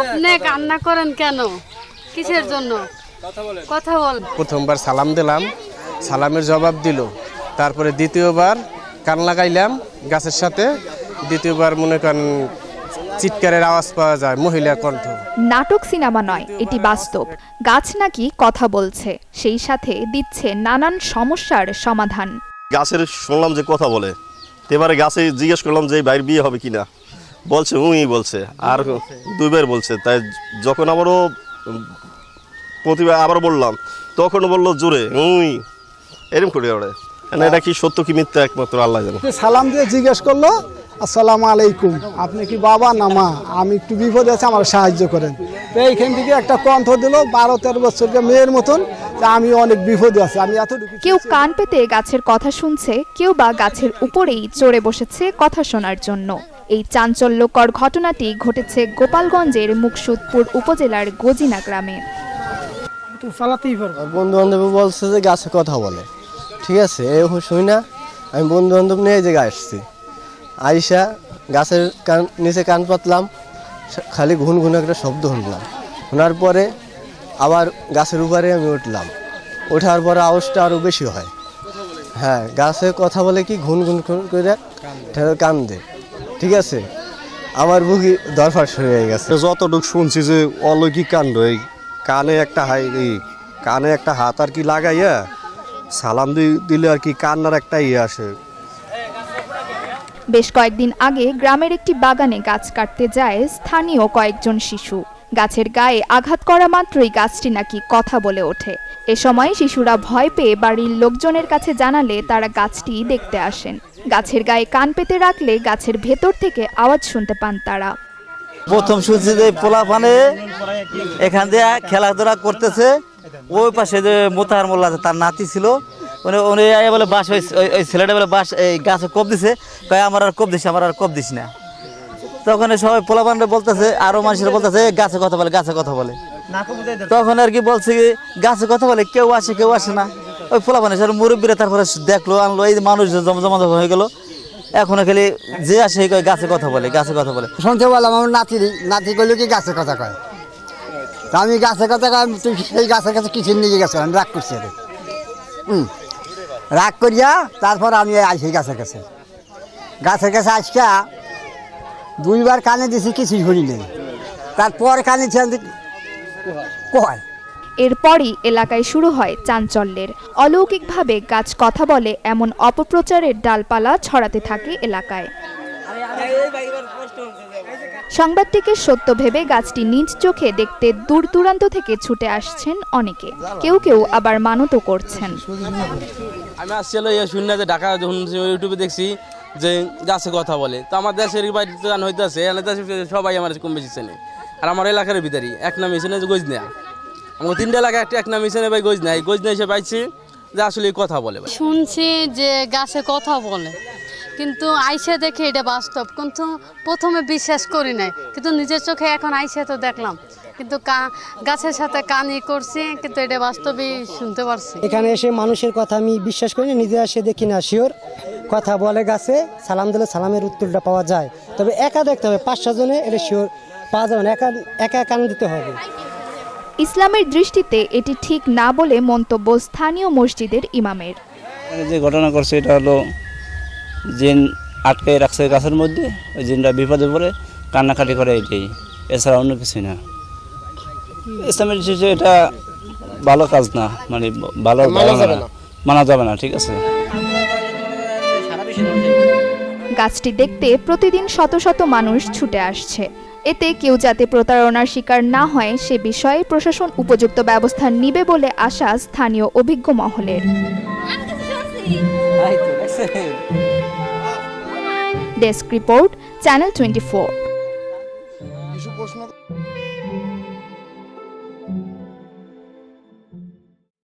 আপনি কান্না করেন কেন? কিসের জন্য? কথা বল। প্রথমবার সালাম দিলাম, সালামের জবাব দিল। তারপরে দ্বিতীয়বার কান লাগাইলাম গাছের সাথে, দ্বিতীয়বার মনে করেন চিৎকারের আওয়াজ পাওয়া যায়, মহিলার কণ্ঠ। নাটক সিনেমা নয়, এটি বাস্তব। গাছ নাকি কথা বলছে, সেই সাথে দিচ্ছে নানান সমস্যার সমাধান। গাছের শুনলাম যে কথা বলে, এবারে গাছে জিজ্ঞেস করলাম যে ভাইয়ের বিয়ে হবে কিনা, বলছে বলছে, আর দুইবার বলছে। তাই যখন আবারও প্রতিবার আবার বললাম, তখন বললো জোরে এরকম করে ওরে। এটা কি সত্য কি মিথ্যা একমাত্র আল্লাহ জানে। সালাম দিয়ে জিজ্ঞেস করলো, আসসালামু আলাইকুম, আপনি কি বাবা না মা? আমি একটু বিপদে আছি, আমার সাহায্য করেন। তো এইখান থেকে একটা কণ্ঠ দিল 12-13 বছরের মেয়ের মতন, আমি অনেক বিপদে আছি, আমি এতটুকু। কেউ কান পেতে গাছের কথা শুনছে, কেউ বা গাছের উপরেই চড়ে বসেছে কথা শোনার জন্য। এই চাঞ্চল্যকর ঘটনাটি ঘটেছে গোপালগঞ্জের মুকসুদপুর উপজেলার গজিনা গ্রামে। বন্ধু বান্ধব বলছে যে গাছে কথা বলে, ঠিক আছে, শুই না। আমি বন্ধু বান্ধব নিয়ে যে গাছ আসছি, আইসা গাছের নিচে কান পাতলাম, খালি ঘুন ঘুন একটা শব্দ শুনলাম। শোনার পরে আবার গাছের উপরে আমি উঠলাম, ওঠার পরে আওয়াজটা আরও বেশি হয়। হ্যাঁ, গাছে কথা বলে কি ঘুন ঘুন করে কান দে, ঠিক আছে। আমার বুকি দরফার হয়ে গেছে। যতটুকু শুনছি যে অলৌকিক কাণ্ড, এই কানে একটা হাত আর কি লাগাইয়া সালাম দিলে আর কি কান্নার একটা আসে। বেশ কয়েকদিন আগে গ্রামের একটি বাগানে গাছ কাটতে যায় স্থানীয় কয়েকজন শিশু। গাছের গায়ে আঘাত করা মাত্রই গাছটি নাকি কথা বলে ওঠে। এ সময় শিশুরা ভয় পেয়ে বাড়ির লোকজনের কাছে জানালে তারা গাছটি দেখতে আসেন। গাছের গায়ে কান পেতে রাখলে গাছের ভেতর থেকে আওয়াজ শুনতে পান তারা। প্রথম শুনছি যে পোলাপানে এখান দিয়ে খেলাধুলা করতেছে, ওই পাশে যে মোতাহার মোল্লা আছে তার নাতি ছিল, উনি বলে বাস, ওই ছেলেটা বলে বাস এই গাছে কোপ দিছে, কয় আমার আর কোপ দিস না। তখন সবাই পোলাপানরা বলতেছে, আরো মানুষেরা বলতেছে গাছে কথা বলে, গাছে কথা বলে। তখন আর কি বলছে গাছে কথা বলে, কেউ আসে না। ওই পোলাপানের সাথে মুরব্বীরা তারপরে দেখলো, আনলো, এই মানুষ জমা হয়ে গেল। এখন খালি যে আসে গাছে কথা বলে, গাছে কথা বলে। শুনতে বললাম আমার নাতি করলো কি গাছের কথা কয়, তা আমি গাছের কথা কয়, তুই সেই গাছের কাছে কিসের নিয়ে গেছো? আমি রাগ করছি, রাগ করিয়া তারপর আমি আইসি গাছের কাছে আজকা 2বার কানে দিছি, কিছুই শুনি নেই। তারপর কানে কয়। এরপরই এলাকায় শুরু হয় চাঞ্চল্যের। অলৌকিকভাবে গাছ কথা বলে এমন অপপ্রচারের ডালপালা ছড়াতে থাকে এলাকায়। সংবাদটিকে সত্য ভেবে গাছটি নিজ চোখে দেখতে দূর দূরান্ত থেকে ছুটে আসছেন অনেকে, কেউ কেউ আবার মানতও করছেন। আমি আসছিল শুনি না যে ঢাকা যখন ইউটিউবে দেখছি যে গাছে কথা বলে, তো আমার দেশের বাড়িতে জান হইতেছে, সবাই আমার কম বেশি চেনে। আর আমার এলাকার ভিতরেই এক নাম এসে যে গজনা, আমার 3টা এলাকা এক নাম এসে ভাই গজনা এসে পাইছি যে আসলে কথা বলে। শুনছি যে গাছে কথা বলে, কিন্তু আইসে দেখে এটা বাস্তব, কিন্তু প্রথমে বিশ্বাস করি নাই, কিন্তু নিজের চোখে এখন আইসে তো দেখলাম, কিন্তু গাছের সাথে কানই করছি, কিন্তু এটা বাস্তবেই শুনতে পারছি। এখানে এসে মানুষের কথা আমি বিশ্বাস করি না, নিজে এসে দেখি না শিওর কথা বলে গাছে। সালাম দিলে সালামের উত্তরটা পাওয়া যায়, তবে একা দেখতে হবে, 5-6 জনে এটা শিওর পাওয়া যাবে না, একা কান দিতে হবে। ইসলামের দৃষ্টিতে এটি ঠিক না বলে মন্তব্য স্থানীয় মসজিদের ইমামের। যে ঘটনা করছে এটা হলো জিন আটকে রাখছে গাছের মধ্যে, ওই জিনটা বিপদে পড়ে কান্নাকাটি করে, এটাই, এছাড়া অন্য কিছুই না। ইসলামের দৃষ্টিতে এটা ভালো কাজ না, মানে ভালো মানা যাবে না, ঠিক আছে। গাছটি দেখতে প্রতিদিন শত শত মানুষ ছুটে আসছে। এতে কেউ যাতে প্রতারণার শিকার না হয় সে বিষয়ে প্রশাসন উপযুক্ত ব্যবস্থা নিবে বলে আশা স্থানীয় অভিজ্ঞ মহলের। Desk report, channel 24।